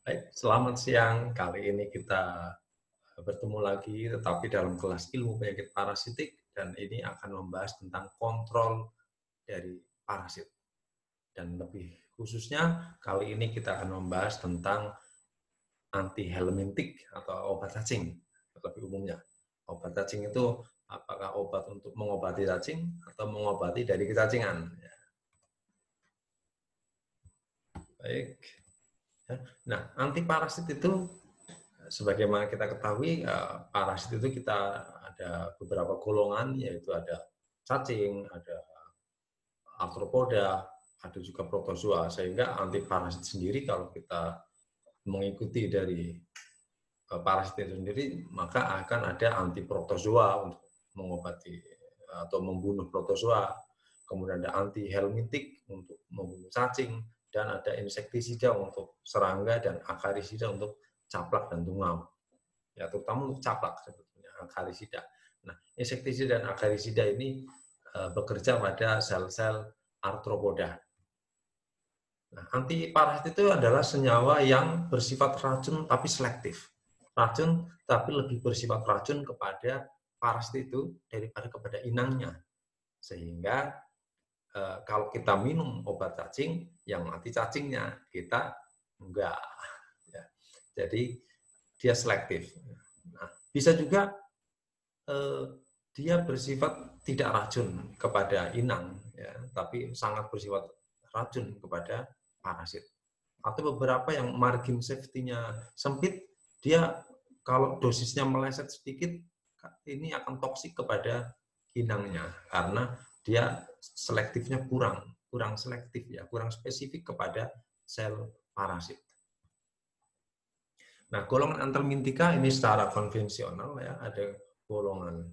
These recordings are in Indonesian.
Baik, selamat siang. Kali ini kita bertemu lagi, tetapi dalam kelas ilmu penyakit parasitik, dan ini akan membahas tentang kontrol dari parasit. Dan lebih khususnya, kali ini kita akan membahas tentang antihelmintik atau obat cacing, lebih umumnya. Obat cacing itu apakah obat untuk mengobati cacing atau mengobati dari kecacingan? Ya, baik. Nah, antiparasit itu sebagaimana kita ketahui, parasit itu kita ada beberapa golongan, yaitu ada cacing, ada arthropoda, ada juga protozoa. Sehingga antiparasit sendiri kalau kita mengikuti dari parasit itu sendiri, maka akan ada antiprotozoa untuk mengobati atau membunuh protozoa. Kemudian ada antihelmintik untuk membunuh cacing, dan ada insektisida untuk serangga dan akarisida untuk caplak dan tungau. Ya, terutama untuk caplak sebetulnya, akarisida. Nah, insektisida dan akarisida ini bekerja pada sel-sel arthropoda. Nah, antiparasit itu adalah senyawa yang bersifat racun tapi selektif. Racun tapi lebih bersifat racun kepada parasit itu daripada kepada inangnya. Sehingga kalau kita minum obat cacing, yang mati cacingnya, kita enggak. Ya. Jadi dia selektif. Nah, bisa juga dia bersifat tidak racun kepada inang, ya, tapi sangat bersifat racun kepada parasit. Atau beberapa yang margin safety-nya sempit, dia kalau dosisnya meleset sedikit, ini akan toksik kepada inangnya karena dia selektifnya kurang selektif, ya, kurang spesifik kepada sel parasit. Nah, golongan antelmintika ini secara konvensional, ya, ada golongan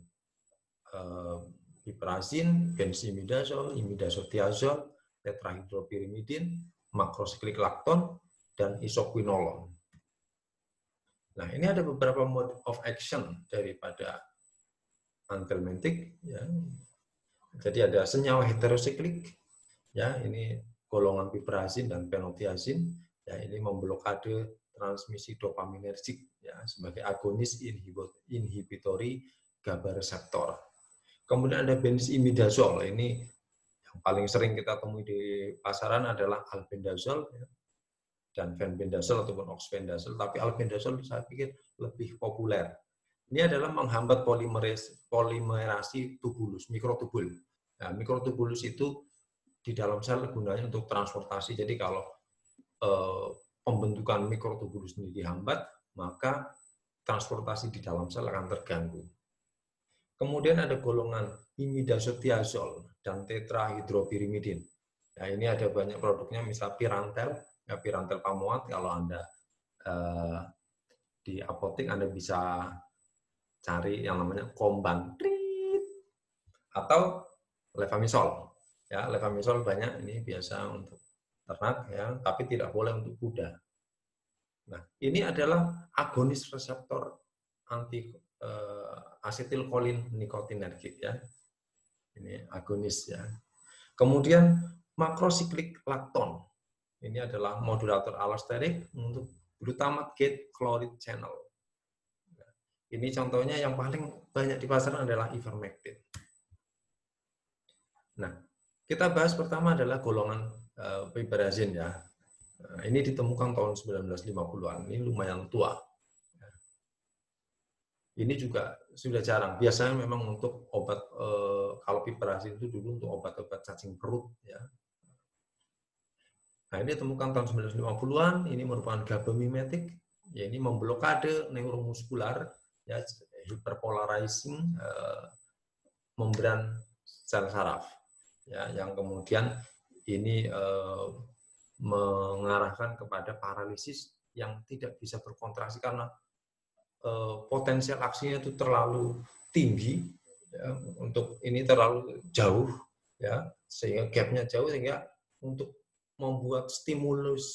piperazin, benzimidazol, imidazothiazol, tetrahydropyrimidin, makrosiklik lakton, dan isoquinolone. Nah, ini ada beberapa mode of action daripada antelmintik. Ya. Jadi ada senyawa heterosiklik, ya, ini golongan piperazin dan phenothiazin, ya, ini memblokade transmisi dopaminergik, ya, sebagai agonis inhibitory GABA reseptor. Kemudian ada benzimidazol, ini yang paling sering kita temui di pasaran adalah albendazol, ya, dan fenbendazol ataupun oxbendazol, tapi albendazol saya pikir lebih populer. Ini adalah menghambat polimerasi tubulus, mikrotubul. Nah, mikrotubulus itu di dalam sel gunanya untuk transportasi. Jadi kalau pembentukan mikrotubulus ini dihambat, maka transportasi di dalam sel akan terganggu. Kemudian ada golongan imidazothiazol dan tetrahydropyrimidin. Nah, ini ada banyak produknya, misal Pirantel, ya, Pirantel Pamuat. Kalau Anda di apotek, Anda bisa cari yang namanya Komban atau Levamisol. Ya, Levamisol banyak, ini biasa untuk ternak, ya, tapi tidak boleh untuk kuda. Nah, ini adalah agonis reseptor anti asetilkolin nikotinergik, ya. Ini agonis, ya. Kemudian makrosiklik lakton. Ini adalah modulator allosterik untuk glutamate gate chloride channel. Ini contohnya yang paling banyak di pasaran adalah ivermectin. Nah, kita bahas pertama adalah golongan piperazin, ya. Nah, ini ditemukan tahun 1950-an. Ini lumayan tua. Ini juga sudah jarang. Biasanya memang untuk obat, kalau piperazin itu dulu untuk obat-obat cacing perut, ya. Nah, ini ditemukan tahun 1950-an. Ini merupakan GABA mimetik. Ya, ini memblokade neuromuskular, ya, hyperpolarizing membran sel saraf, ya, yang kemudian ini mengarahkan kepada paralisis yang tidak bisa berkontraksi karena potensial aksinya itu terlalu tinggi, ya, untuk ini terlalu jauh, ya, sehingga gapnya jauh, sehingga untuk membuat stimulus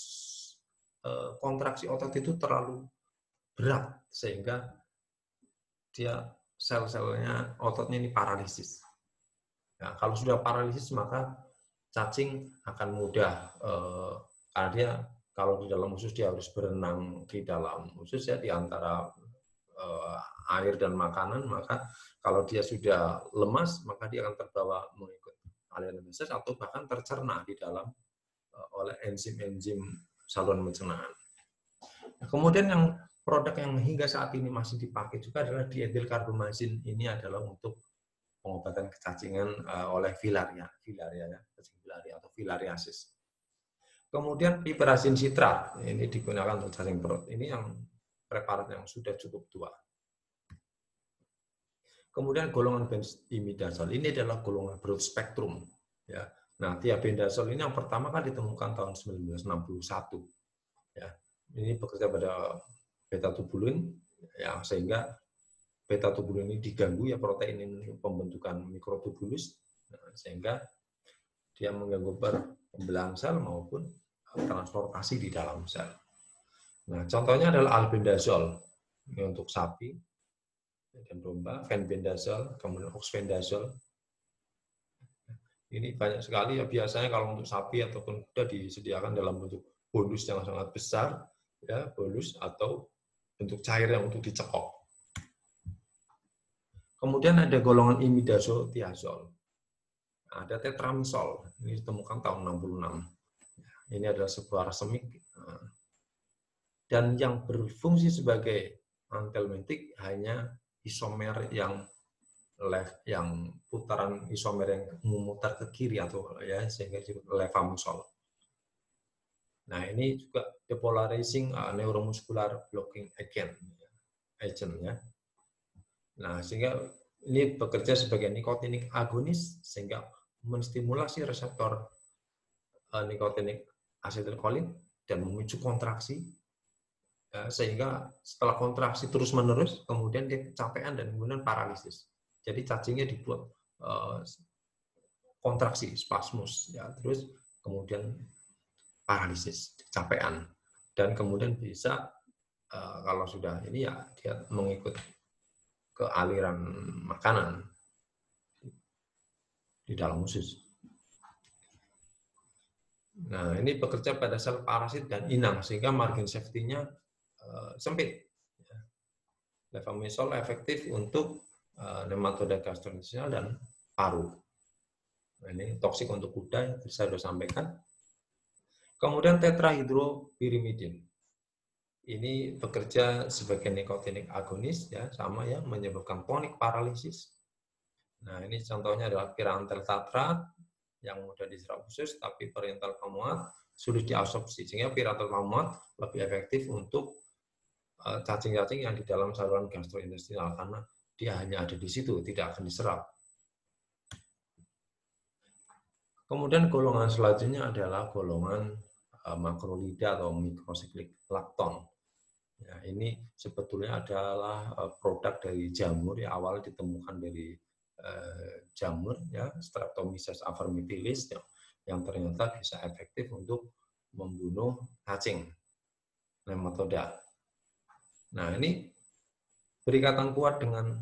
kontraksi otot itu terlalu berat, sehingga dia sel-selnya ototnya ini paralisis. Nah, kalau sudah paralisis, maka cacing akan mudah karena dia Kalau di dalam usus dia harus berenang di dalam usus ya, di antara air dan makanan, maka kalau dia sudah lemas maka dia akan terbawa mengikut aliran feses atau bahkan tercerna di dalam oleh enzim-enzim saluran pencernaan. Nah, kemudian yang produk yang hingga saat ini masih dipakai juga adalah diethylcarbamazine. Ini adalah untuk pengobatan kecacingan oleh filaria ya, cacing filaria atau filariasis. Kemudian piperazine citrat, ini digunakan untuk cacing perut. Ini yang preparat yang sudah cukup tua. Kemudian golongan benzimidazole ini adalah golongan broad spectrum. Ya. Nah, thiabendazole ini yang pertama kan ditemukan tahun 1961. Ya. Ini bekerja pada beta tubulin, ya, sehingga beta tubulin ini diganggu ya protein ini pembentukan mikrotubulus, nah, sehingga dia mengganggu pembelahan sel maupun transportasi di dalam sel. Nah, contohnya adalah albendazole, ini untuk sapi dan domba, fenbendazole, kemudian oxbendazole. Ini banyak sekali ya, biasanya kalau untuk sapi ataupun kuda disediakan dalam bentuk bolus yang sangat besar, ya, bolus atau bentuk cair yang untuk dicekok. Kemudian ada golongan imidazole-thiazole. Ada tetramisol, ini ditemukan tahun 66. Ini adalah sebuah arsemik. Dan yang berfungsi sebagai antihelmintik hanya isomer yang putaran isomer yang memutar ke kiri atau ya sehingga disebut levamisol. Nah, ini juga depolarizing neuromuscular blocking agent ya. Nah, sehingga ini bekerja sebagai nikotinik agonis sehingga menstimulasi reseptor nikotinik asetylkolin dan memicu kontraksi sehingga setelah kontraksi terus-menerus kemudian dia kecapean dan kemudian paralisis. Jadi cacingnya dibuat kontraksi, spasmus ya, terus kemudian paralisis, kecapean dan kemudian bisa kalau sudah ini ya dia mengikut ke aliran makanan di dalam usus. Nah, ini bekerja pada sel parasit dan inang, sehingga margin safety-nya sempit. Levamisol efektif untuk nematoda gastrointestinal dan paru. Nah, ini toksik untuk kuda, yang saya sudah sampaikan. Kemudian tetrahydropyrimidin. Ini bekerja sebagai nikotinik agonis, ya, sama ya, menyebabkan tonik paralisis. Nah, ini contohnya adalah pirantel tatrat, yang mudah diserap usus, tapi parental pamuat sulit diabsorpsi. Sehingga pirantel pamuat lebih efektif untuk cacing-cacing yang di dalam saluran gastrointestinal, karena dia hanya ada di situ, tidak akan diserap. Kemudian golongan selanjutnya adalah golongan makrolida atau microcyclic lacton. Ya, ini sebetulnya adalah produk dari jamur, ya, awal ditemukan dari jamur ya, Streptomyces avermitilis yang ternyata bisa efektif untuk membunuh cacing nematoda. Nah, ini berikatan kuat dengan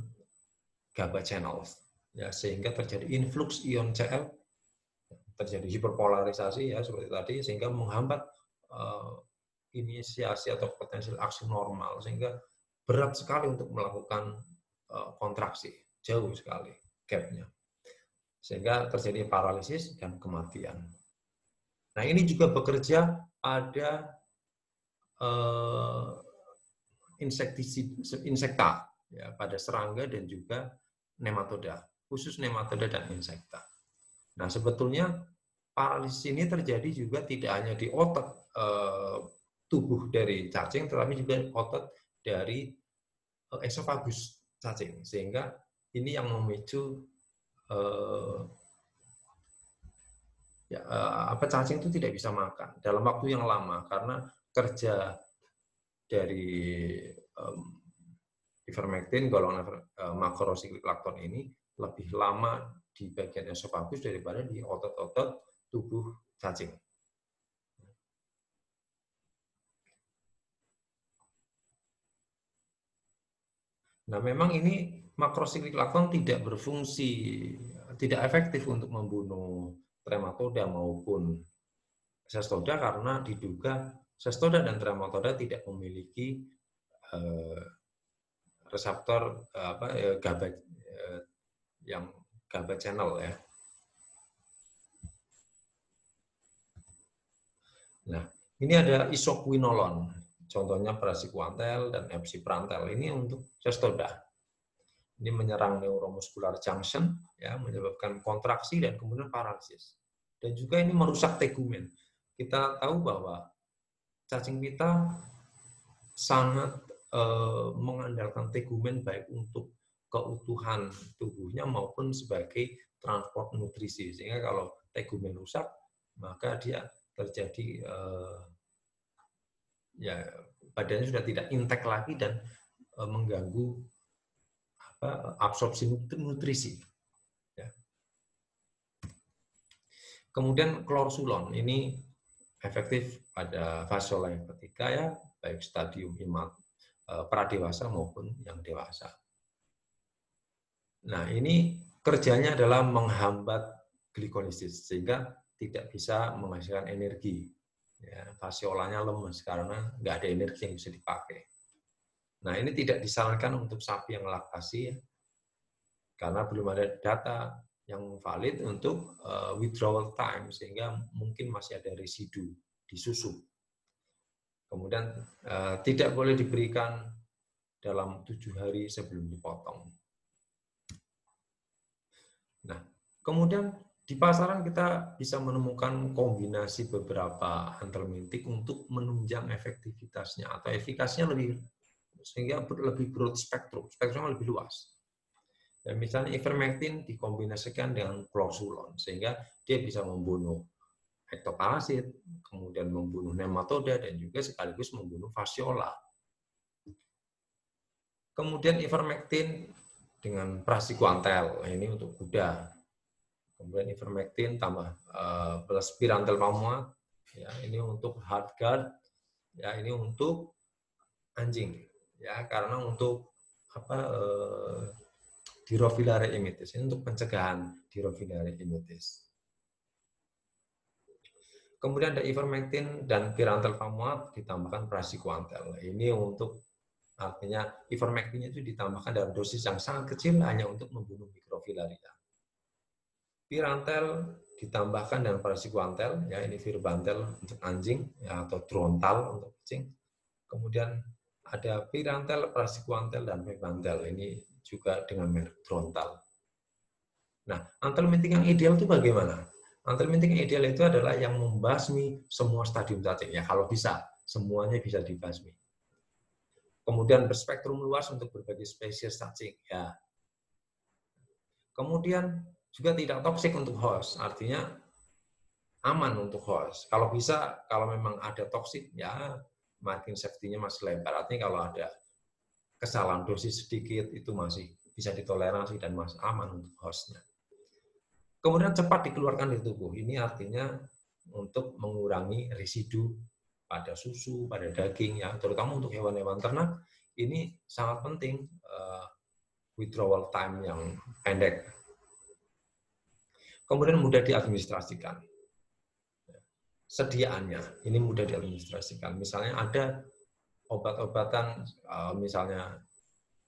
GABA channels ya, sehingga terjadi influx ion Cl, terjadi hiperpolarisasi ya seperti tadi, sehingga menghambat inisiasi atau potensial aksi normal, sehingga berat sekali untuk melakukan kontraksi, jauh sekali gap-nya, sehingga terjadi paralisis dan kematian. Nah, ini juga bekerja pada insekta, ya, pada serangga dan juga nematoda, khusus nematoda dan insekta. Nah, sebetulnya paralisis ini terjadi juga tidak hanya di otot tubuh dari cacing, tetapi juga otot dari esofagus cacing, sehingga ini yang memicu cacing itu tidak bisa makan dalam waktu yang lama karena kerja dari ivermectin golongan macrocyclic lacton ini lebih lama di bagian esofagus daripada di otot-otot tubuh cacing. Nah, memang ini macrocyclic lacton tidak berfungsi, tidak efektif untuk membunuh trematoda maupun cestoda karena diduga Cestoda dan trematoda tidak memiliki reseptor GABA yang GABA channel ya. Nah, ini ada isoquinolone, contohnya praziquantel dan epsiprantel. Ini untuk cestoda. Ini menyerang neuromuscular junction, ya, menyebabkan kontraksi dan kemudian paralisis. Dan juga ini merusak tegumen. Kita tahu bahwa cacing pita sangat mengandalkan tegumen baik untuk keutuhan tubuhnya maupun sebagai transport nutrisi. Sehingga kalau tegumen rusak, maka dia terjadi ya badannya sudah tidak intek lagi dan mengganggu absorpsi nutrisi. Ya. Kemudian klorsulon ini efektif pada vasola yang ketiga ya, baik stadium pradewasa maupun yang dewasa. Nah, ini kerjanya adalah menghambat glikolisis sehingga tidak bisa menghasilkan energi. Ya, vaseolanya lemes karena nggak ada energi yang bisa dipakai. Nah, ini tidak disarankan untuk sapi yang laktasi ya, karena belum ada data yang valid untuk withdrawal time sehingga mungkin masih ada residu di susu. Kemudian tidak boleh diberikan dalam 7 hari sebelum dipotong. Nah, kemudian di pasaran kita bisa menemukan kombinasi beberapa anthelmintik untuk menunjang efektivitasnya atau efikasinya sehingga lebih broad spektrum, spektrumnya lebih luas. Dan misalnya ivermectin dikombinasikan dengan klorsulon sehingga dia bisa membunuh ektoparasit, kemudian membunuh nematoda dan juga sekaligus membunuh vasiola. Kemudian ivermectin dengan praziquantel, ini untuk kuda. Kemudian ivermectin tambah plus pirantel pamuat, ya ini untuk heartgard, ya ini untuk anjing, ya karena untuk dirovilare imitis, ini untuk pencegahan dirovilare imitis. Kemudian ada ivermectin dan pirantel pamuat ditambahkan praziquantel. Ini untuk artinya ivermectin itu ditambahkan dalam dosis yang sangat kecil hanya untuk membunuh mikrofilaria. Pirantel ditambahkan dengan praziquantel, ya ini virbantel untuk anjing ya, atau drontal untuk kucing. Kemudian ada pirantel, praziquantel dan mebantel. Ini juga dengan merek drontal. Nah, anthelmintik yang ideal itu bagaimana? Anthelmintik yang ideal itu adalah yang membasmi semua stadium cacing. Ya, kalau bisa, semuanya bisa dibasmi. Kemudian berspektrum luas untuk berbagai spesies cacing. Ya. Kemudian juga tidak toksik untuk host, artinya aman untuk host. Kalau bisa, kalau memang ada toksik, ya margin safety-nya masih lebar. Artinya kalau ada kesalahan dosis sedikit, itu masih bisa ditoleransi dan masih aman untuk hostnya. Kemudian cepat dikeluarkan dari tubuh. Ini artinya untuk mengurangi residu pada susu, pada daging, ya terutama untuk hewan-hewan ternak, ini sangat penting withdrawal time yang pendek. Kemudian mudah diadministrasikan. Sediaannya, ini mudah diadministrasikan. Misalnya ada obat-obatan, misalnya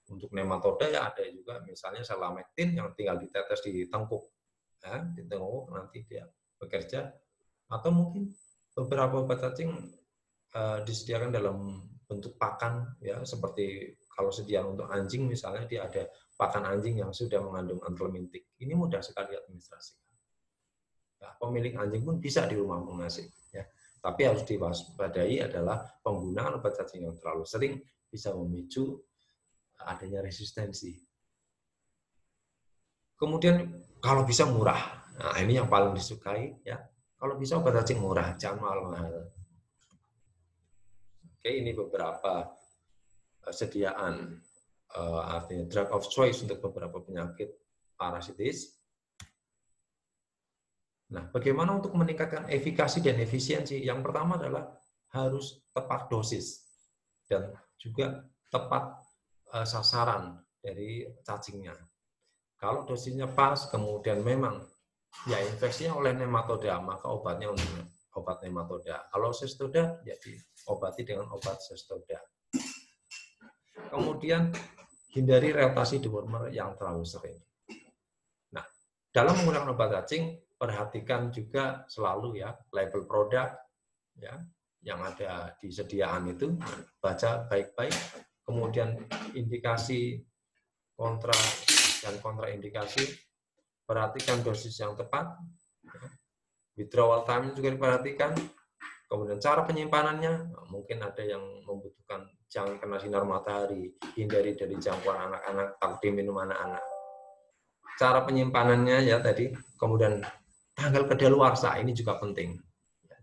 untuk nematoda ya ada juga, misalnya selamectin yang tinggal ditetes di tengkuk. Ya, di tengkuk nanti dia bekerja. Atau mungkin beberapa obat cacing disediakan dalam bentuk pakan, ya seperti kalau sediaan untuk anjing misalnya dia ada pakan anjing yang sudah mengandung anthelmintik. Ini mudah sekali administrasi. Nah, pemilik anjing pun bisa di rumah mengasih. Ya. Tapi harus diwaspadai adalah penggunaan obat cacing yang terlalu sering bisa memicu adanya resistensi. Kemudian kalau bisa murah. Nah, ini yang paling disukai ya. Kalau bisa obat cacing murah, jangan mahal-mahal. Oke, ini beberapa sediaan artinya drug of choice untuk beberapa penyakit parasitis. Nah, bagaimana untuk meningkatkan efikasi dan efisiensi? Yang pertama adalah harus tepat dosis dan juga tepat sasaran dari cacingnya. Kalau dosisnya pas, kemudian memang ya infeksinya oleh nematoda, maka obatnya untuk obat nematoda. Kalau cestoda, jadi obati dengan obat Zestoda. Kemudian hindari rotasi dewormer yang terlalu sering. Nah, dalam menggunakan obat cacing, perhatikan juga selalu ya label produk ya yang ada di sediaan itu, baca baik-baik. Kemudian indikasi kontra dan kontraindikasi, perhatikan dosis yang tepat. Withdrawal time juga diperhatikan. Kemudian cara penyimpanannya, mungkin ada yang membutuhkan jangan kena sinar matahari, hindari dari jangkauan anak-anak, tak diminum anak-anak. Cara penyimpanannya ya tadi, kemudian tanggal kedaluarsa ini juga penting.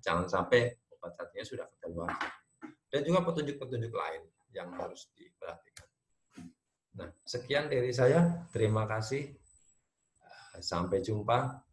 Jangan sampai obat cacingnya sudah kedaluarsa. Dan juga petunjuk-petunjuk lain yang harus diperhatikan. Nah, sekian dari saya. Terima kasih. Sampai jumpa.